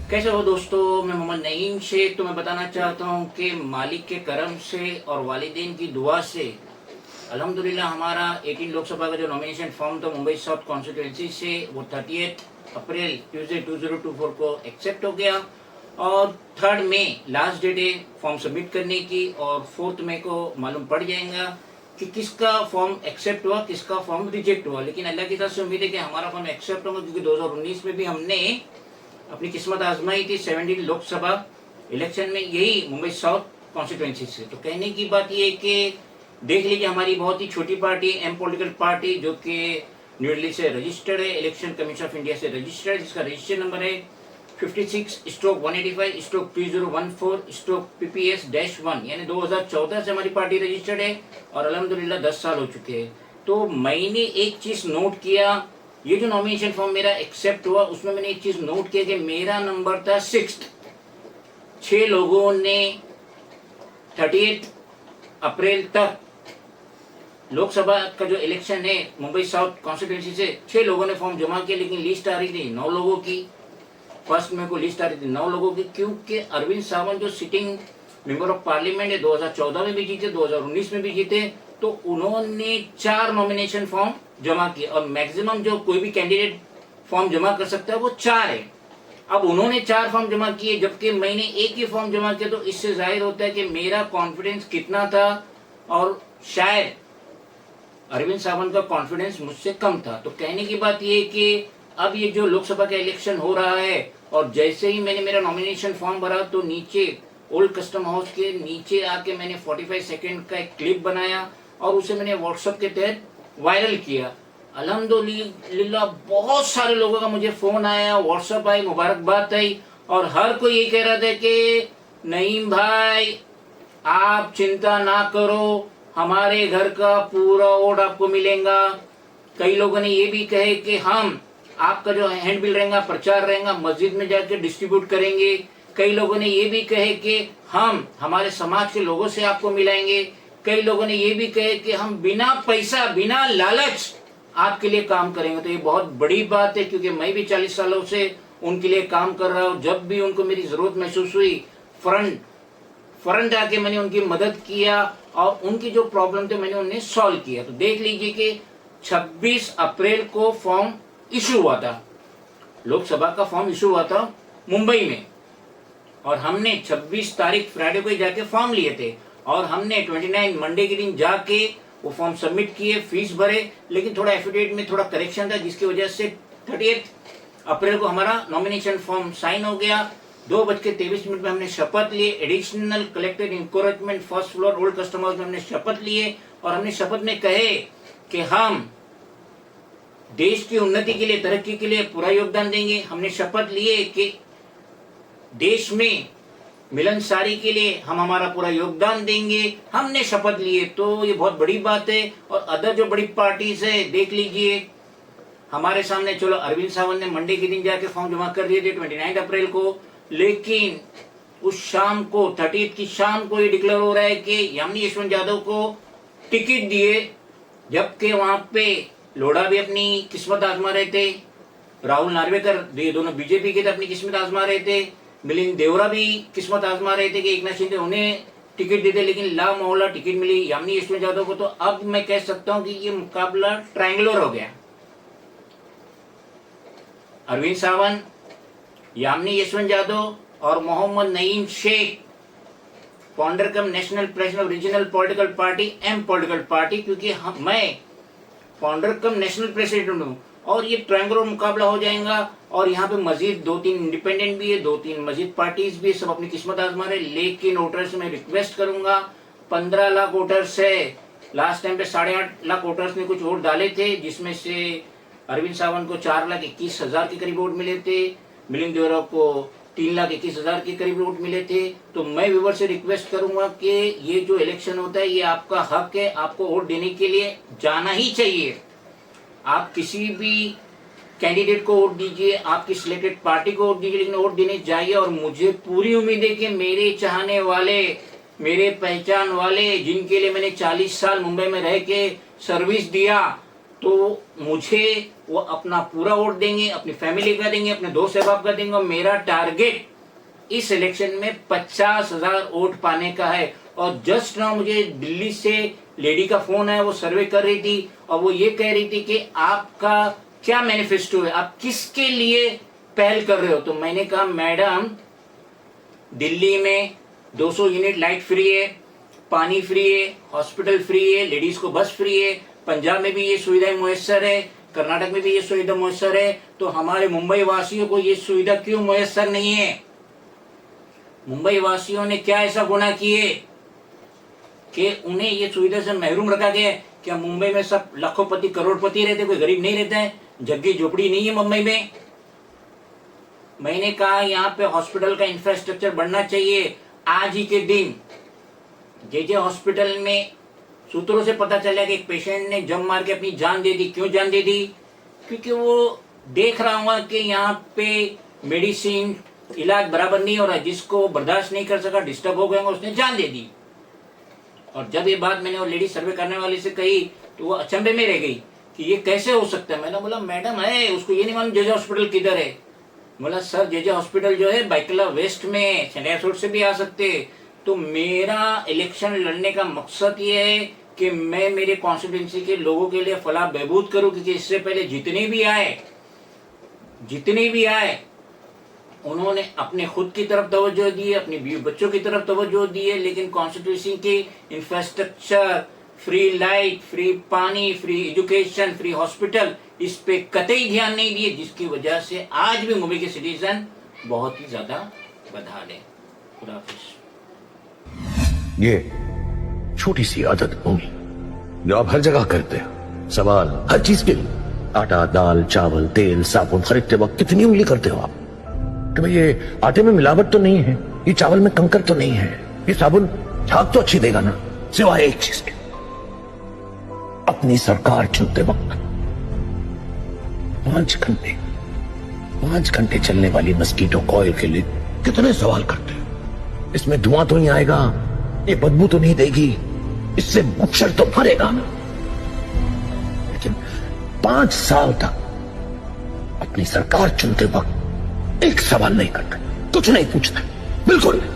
कैसे हो दोस्तों। मैं मोहम्मद नईम शेख। तो मैं बताना चाहता हूँ कि मालिक के करम से और वालिदैन की दुआ से अल्हम्दुलिल्लाह हमारा 18 लोकसभा का जो नॉमिनेशन फॉर्म था मुंबई साउथ कॉन्स्टिट्यूंसी से वो 30 अप्रैल ट्यूसडे 2024 को एक्सेप्ट हो गया और 3 मई लास्ट डेट है फॉर्म सबमिट करने की और 4 मई को मालूम पड़ जाएगा कि किसका फॉर्म एक्सेप्ट हुआ किसका फॉर्म रिजेक्ट हुआ। लेकिन अल्लाह की तरफ से उम्मीद है कि हमारा फॉर्म एक्सेप्ट होगा, क्योंकि 2019 में भी हमने अपनी किस्मत आजमाई थी 17 लोकसभा इलेक्शन में, यही मुंबई साउथ कॉन्स्टिट्यूंसी से। तो कहने की बात ये है कि देख लीजिए हमारी बहुत ही छोटी पार्टी एम पॉलिटिकल पार्टी जो कि न्यू दिल्ली से रजिस्टर्ड है, इलेक्शन कमीशन ऑफ इंडिया से रजिस्टर्ड है, जिसका रजिस्टर नंबर है 56/185/2014/PPS-1, यानी 2014 से हमारी पार्टी रजिस्टर्ड है और अल्हम्दुलिल्लाह 10 साल हो चुके हैं। तो मैंने एक चीज नोट किया, ये जो नॉमिनेशन फॉर्म मेरा एक्सेप्ट हुआ उसमें मैंने एक चीज नोट किया कि मेरा नंबर था 6th। 6 लोगों ने 30 अप्रैल तक लोकसभा का जो इलेक्शन है मुंबई साउथ कॉन्स्टिट्यूंसी से 6 लोगों ने फॉर्म जमा किया, लेकिन लिस्ट आ रही थी 9 लोगों की। फर्स्ट में को लिस्ट आ रही थी 9 लोगों की, क्योंकि अरविंद सावंत जो सिटिंग मेंबर ऑफ पार्लियामेंट है 2014 में भी जीते 2019 में भी जीते, तो उन्होंने 4 नॉमिनेशन फॉर्म जमा किए और मैक्सिमम जो कोई भी कैंडिडेट फॉर्म जमा कर सकता है वो 4 है। अब उन्होंने 4 फॉर्म जमा किए जबकि मैंने एक ही फॉर्म जमा किया, तो इससे जाहिर होता है कि मेरा कॉन्फिडेंस कितना था और शायद अरविंद सावंत का कॉन्फिडेंस मुझसे कम था। तो कहने की बात यह है कि अब ये जो लोकसभा का इलेक्शन हो रहा है और जैसे ही मैंने मेरा नॉमिनेशन फॉर्म भरा तो नीचे ओल्ड कस्टम हाउस के नीचे आके मैंने 45 सेकेंड का एक क्लिप बनाया और उसे मैंने व्हाट्सएप के तहत वायरल किया। अल्हम्दुलिल्लाह बहुत सारे लोगों का मुझे फोन आया, व्हाट्सएप आई, मुबारकबाद आई और हर कोई यही कह रहा था कि नईम भाई आप चिंता ना करो, हमारे घर का पूरा वोट आपको मिलेगा। कई लोगों ने ये भी कहे कि हम आपका जो हैंड बिल रहेगा, प्रचार रहेगा, मस्जिद में जाकर डिस्ट्रीब्यूट करेंगे। कई लोगों ने ये भी कहे कि हम हमारे समाज के लोगों से आपको मिलाएंगे। कई लोगों ने ये भी कहे कि हम बिना पैसा बिना लालच आपके लिए काम करेंगे। तो ये बहुत बड़ी बात है, क्योंकि मैं भी 40 सालों से उनके लिए काम कर रहा हूँ। जब भी उनको मेरी जरूरत महसूस हुई फ्रंट आके मैंने उनकी मदद किया और उनकी जो प्रॉब्लम थे मैंने उन्हें सॉल्व किया। तो देख लीजिए कि 26 अप्रैल को फॉर्म इशू हुआ था, लोकसभा का फॉर्म इशू हुआ था मुंबई में और हमने 26 तारीख फ्राइडे को ही जाके फॉर्म लिए थे और हमने 29 मंडे के दिन जाके वो फॉर्म सबमिट किए, फीस भरे। लेकिन थोड़ा एफिडेविट में थोड़ा करेक्शन था जिसकी वजह से 30 अप्रैल को हमारा नॉमिनेशन फॉर्म साइन हो गया। 2:23 में हमने शपथ लिए। Additional collector encouragement first floor old custom house में हमने शपथ लिए और हमने शपथ में कहे कि हम देश की उन्नति के लिए, तरक्की के लिए पूरा योगदान देंगे। हमने शपथ लिए कि देश में मिलनसारी के लिए हम हमारा पूरा योगदान देंगे, हमने शपथ लिए। तो ये बहुत बड़ी बात है। और अदर जो बड़ी पार्टीज है देख लीजिए हमारे सामने, चलो अरविंद सावंत ने मंडे के दिन जाके फॉर्म जमा कर दिए थे 29 अप्रैल को, लेकिन उस शाम को 30 की शाम को ये डिक्लेयर हो रहा है कि यामिनी यशवंत यादव को टिकट दिए, जबकि वहां पे लोढ़ा भी अपनी किस्मत आजमा रहे थे, राहुल नार्वेकर ये दोनों बीजेपी के थे अपनी किस्मत आजमा रहे थे, मिलिंद देवरा भी किस्मत आजमा रहे थे कि एकनाथ शिंदे उन्हें टिकट देते, लेकिन ला मोहल्ला टिकट मिली यामिनी यशवंत यादव को। तो अब मैं कह सकता हूं कि ये मुकाबला ट्रायंगुलर हो गया। अरविंद सावंत, यामिनी यशवंत यादव और Mohammad Naeem Shaikh, founder cum national president of regional political party M political party, क्योंकि मैं फाउंडर कम नेशनल प्रेसिडेंट हूँ और ये ट्रायंगुलर मुकाबला हो जाएगा। और यहाँ पे मजीद 2-3 इंडिपेंडेंट भी है, 2-3 मजीद पार्टीज भी, सब अपनी किस्मत आजमा रहे। लेकिन वोटर्स में रिक्वेस्ट करूंगा, 15 लाख वोटर्स है, लास्ट टाइम पे 8.5 लाख वोटर्स ने कुछ वोट डाले थे, जिसमें से अरविंद सावंत को 4,21,000 के करीब वोट मिले थे, मिलिंद देवरा को 3,21,000 के करीब वोट मिले थे। तो मैं व्यूअर से रिक्वेस्ट करूंगा कि ये जो इलेक्शन होता है ये आपका हक है, आपको वोट देने के लिए जाना ही चाहिए। आप किसी भी कैंडिडेट को वोट दीजिए, आपकी सिलेक्टेड पार्टी को वोट दीजिए, लेकिन वोट देने जाइए। और मुझे पूरी उम्मीद है कि मेरे चाहने वाले, मेरे पहचान वाले, जिनके लिए मैंने 40 साल मुंबई में रह के सर्विस दिया, तो मुझे वो अपना पूरा वोट देंगे, अपनी फैमिली का देंगे, अपने दोस्त अहबाब का देंगे। और मेरा टारगेट इस इलेक्शन में 50,000 वोट पाने का है। और जस्ट नाउ मुझे दिल्ली से लेडी का फोन आया, वो सर्वे कर रही थी और वो ये कह रही थी कि आपका क्या मैनिफेस्टो है, आप किसके लिए पहल कर रहे हो। तो मैंने कहा मैडम, दिल्ली में 200 यूनिट लाइट फ्री है, पानी फ्री है, हॉस्पिटल फ्री है, लेडीज को बस फ्री है, पंजाब में भी ये सुविधाएं मुयस्सर है, कर्नाटक में भी ये सुविधा मुयस्सर है। तो हमारे मुंबई वासियों को ये सुविधा क्यों मुयस्सर नहीं है? मुंबई वासियों ने क्या ऐसा गुनाह किए कि उन्हें ये सुविधा से महरूम रखा गया? क्या मुंबई में सब लाखोंपति करोड़पति रहते, कोई गरीब नहीं रहता है? झग्गी झोपड़ी नहीं है मुंबई में? मैंने कहा यहाँ पे हॉस्पिटल का इंफ्रास्ट्रक्चर बढ़ना चाहिए। आज ही के दिन जे हॉस्पिटल में सूत्रों से पता चला कि एक पेशेंट ने जम मार के अपनी जान दे दी। क्यों जान दे दी? क्योंकि वो देख रहा हुआ कि यहाँ पे मेडिसिन इलाज बराबर नहीं हो रहा है, जिसको बर्दाश्त नहीं कर सका, डिस्टर्ब हो गया, उसने जान दे दी। और जब ये बात मैंने वो लेडी सर्वे करने वाली से कही तो वो अचंभे में रह गई कि ये कैसे हो सकता है। मैंने बोला मैडम है, उसको ये नहीं मालूम जे हॉस्पिटल किधर है। बोला सर जे हॉस्पिटल जो है बाइकला वेस्ट में, चंडिया रोड से भी आ सकते। तो मेरा इलेक्शन लड़ने का मकसद ये है कि मैं मेरे कॉन्स्टिट्यूंसी के लोगों के लिए फलाह बहबूद करूं, क्योंकि इससे पहले जितने भी आए उन्होंने अपने खुद की तरफ तवज्जो दी, अपने बीवी बच्चों की तरफ तवज्जो दी है, लेकिन कॉन्स्टिट्यूंसी के इंफ्रास्ट्रक्चर, फ्री लाइट, फ्री पानी, फ्री एजुकेशन, फ्री हॉस्पिटल, इस पे कतई ध्यान नहीं दिए, जिसकी वजह से आज भी मुंबई के सिटीजन बहुत ही ज्यादा बदहाल है। खुदा हाफिज। ये छोटी सी आदत होगी जो आप हर जगह करते हो। सवाल हर चीज के लिए, आटा, दाल, चावल, तेल, साबुन खरीदते वक्त कितनी उंगली करते हो आप कि भाई ये आटे में मिलावट तो नहीं है, ये चावल में कंकर तो नहीं है, ये साबुन झाग तो अच्छी देगा ना। सिवाय एक चीज के, अपनी सरकार चुनते वक्त 5 घंटे चलने वाली मस्कीटो कॉइल के लिए कितने सवाल करते हो। इसमें धुआं तो नहीं आएगा, ये बदबू तो नहीं देगी, इससे मच्छर तो मरेगा ना। लेकिन 5 साल तक अपनी सरकार चुनते वक्त एक सवाल नहीं करते, कुछ नहीं पूछते, बिल्कुल नहीं।